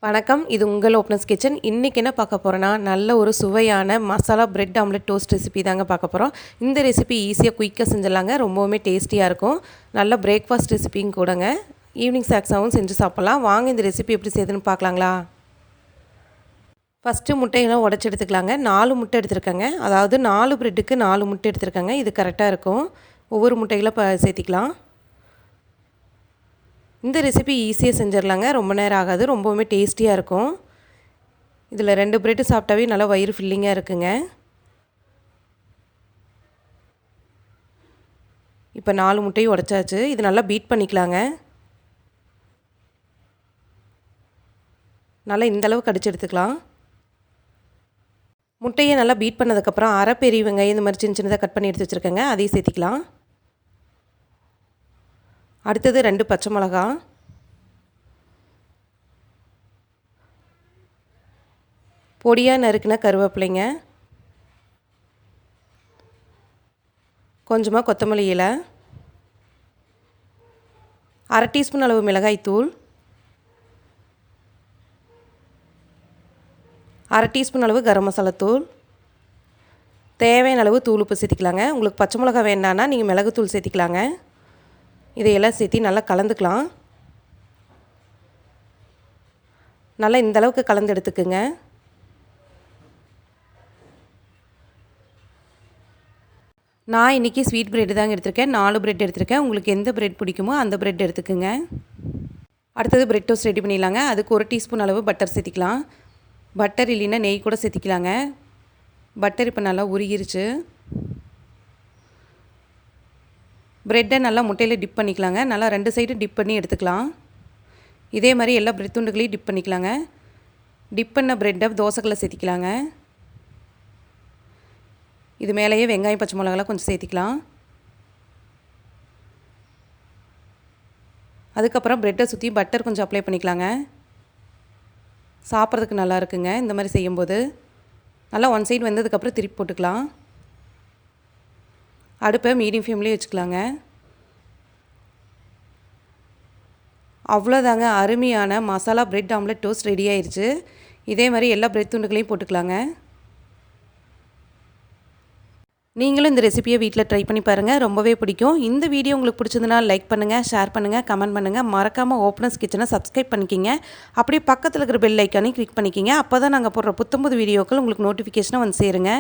வணக்கம், இது உங்கள் ஓப்பனர்ஸ் கிச்சன். இன்றைக்கி என்ன பார்க்க போகிறோன்னா, நல்ல ஒரு சுவையான masala bread omelette toast recipe தாங்க பார்க்க போகிறோம். இந்த ரெசிபி ஈஸியாக குயிக்காக செஞ்சிடலாங்க. ரொம்பவுமே டேஸ்டியாக இருக்கும். நல்ல பிரேக்ஃபாஸ்ட் ரெசிபியும் கூடங்க. ஈவினிங் ஸ்நாக்ஸாகவும் செஞ்சு சாப்பிட்லாம். வாங்க இந்த ரெசிபி எப்படி செய்யுதுன்னு பார்க்கலாங்களா? ஃபஸ்ட்டு முட்டையெல்லாம் உடச்சி எடுத்துக்கலாங்க. 4 முட்டை எடுத்துருக்கேங்க. அதாவது 4 பிரெட்டுக்கு 4 முட்டை எடுத்துருக்கேங்க. இது கரெக்டாக இருக்கும். ஒவ்வொரு முட்டைகளை சேர்த்திக்கலாம். இந்த ரெசிபி ஈஸியாக செஞ்சிடலாங்க. ரொம்ப நேரம் ஆகாது. ரொம்பவுமே டேஸ்டியாக இருக்கும். இதில் 2 பிரெட்டு சாப்பிட்டாவே நல்லா வயிறு ஃபில்லிங்காக இருக்குங்க. இப்போ 4 முட்டையும் உடைச்சாச்சு. இது நல்லா பீட் பண்ணிக்கலாங்க. நல்லா இந்தளவுக்கு அடித்து எடுத்துக்கலாம். முட்டையை நல்லா பீட் பண்ணதுக்கப்புறம் அரை பெரிய வெங்காயம் இந்த மாதிரி சின்ன சின்னதாக கட் பண்ணி எடுத்து வச்சுருக்கேங்க. அதையும் சேர்த்திக்கலாம். அடுத்தது 2 பச்சை மிளகா, பொடியாக நறுக்கின கருவேப்பிலைங்க, கொஞ்சமாக கொத்தமல்லி இலை, அரை டீஸ்பூன் அளவு மிளகாய்த்தூள், அரை டீஸ்பூன் அளவு கரம் மசாலாத்தூள், தேவையான அளவு தூள் உப்பு சேர்த்திக்கலாங்க. உங்களுக்கு பச்சை மிளகா வேண்டான்னா நீங்கள் மிளகுத்தூள் சேர்த்திக்கலாங்க. இதையெல்லாம் சேர்த்தி நல்லா கலந்துக்கலாம். நல்லா இந்தளவுக்கு கலந்து எடுத்துக்குங்க. நான் இன்றைக்கி ஸ்வீட் பிரெட் தாங்க எடுத்திருக்கேன். 4 பிரெட் எடுத்திருக்கேன். உங்களுக்கு எந்த பிரெட் பிடிக்குமோ அந்த பிரெட் எடுத்துக்குங்க. அடுத்தது பிரெட் டோஸ்ட் ரெடி பண்ணிடலாங்க. அதுக்கு 1 டீஸ்பூன் அளவு பட்டர் சேர்த்திக்கலாம். பட்டர் இல்லைன்னா நெய் கூட சேர்த்திக்கலாங்க. பட்டர் இப்போ நல்லா உருகிருச்சு. ப்ரெட்டை நல்லா முட்டையில் டிப் பண்ணிக்கலாங்க. நல்லா 2 சைடு டிப் பண்ணி எடுத்துக்கலாம். இதே மாதிரி எல்லா பிரெட் துண்டுகளையும் டிப் பண்ணிக்கலாங்க. டிப் பண்ண ப்ரெட்டை தோசைக்கல்ல சேர்த்திக்கலாங்க. இது மேலேயே வெங்காயம் பச்சை மிளகாலாம் கொஞ்சம் சேர்த்திக்கலாம். அதுக்கப்புறம் ப்ரெட்டை சுற்றி பட்டர் கொஞ்சம் அப்ளை பண்ணிக்கலாங்க. சாப்பிட்றதுக்கு நல்லா இருக்குங்க இந்த மாதிரி செய்யும்போது. நல்லா 1 சைடு வெந்ததுக்கப்புறம் திருப்பி போட்டுக்கலாம். அடுப்பை மீடியம் ஃப்ளேம்லேயே வச்சுக்கலாங்க. அவ்வளோதாங்க, அருமையான masala bread omelette toast ready ஆயிடுச்சு. இதே மாதிரி எல்லா பிரெட் துண்டுகளையும் போட்டுக்கலாங்க. நீங்களும் இந்த ரெசிபியை வீட்டில் ட்ரை பண்ணி பாருங்கள். ரொம்பவே பிடிக்கும். இந்த வீடியோ உங்களுக்கு பிடிச்சதுன்னா லைக் பண்ணுங்கள், ஷேர் பண்ணுங்கள், கமெண்ட் பண்ணுங்கள். மறக்காமல் ஓப்பனர்ஸ் கிச்சனை சப்ஸ்கிரைப் பண்ணிக்கிங்க. அப்படியே பக்கத்தில் இருக்கிற பெல் ஐக்கானையும் கிளிக் பண்ணிக்கிங்க. அப்போ தான் நாங்கள் போடுற புத்தம்புது வீடியோக்கள் உங்களுக்கு நோட்டிஃபிகேஷனாக வந்து சேருங்க.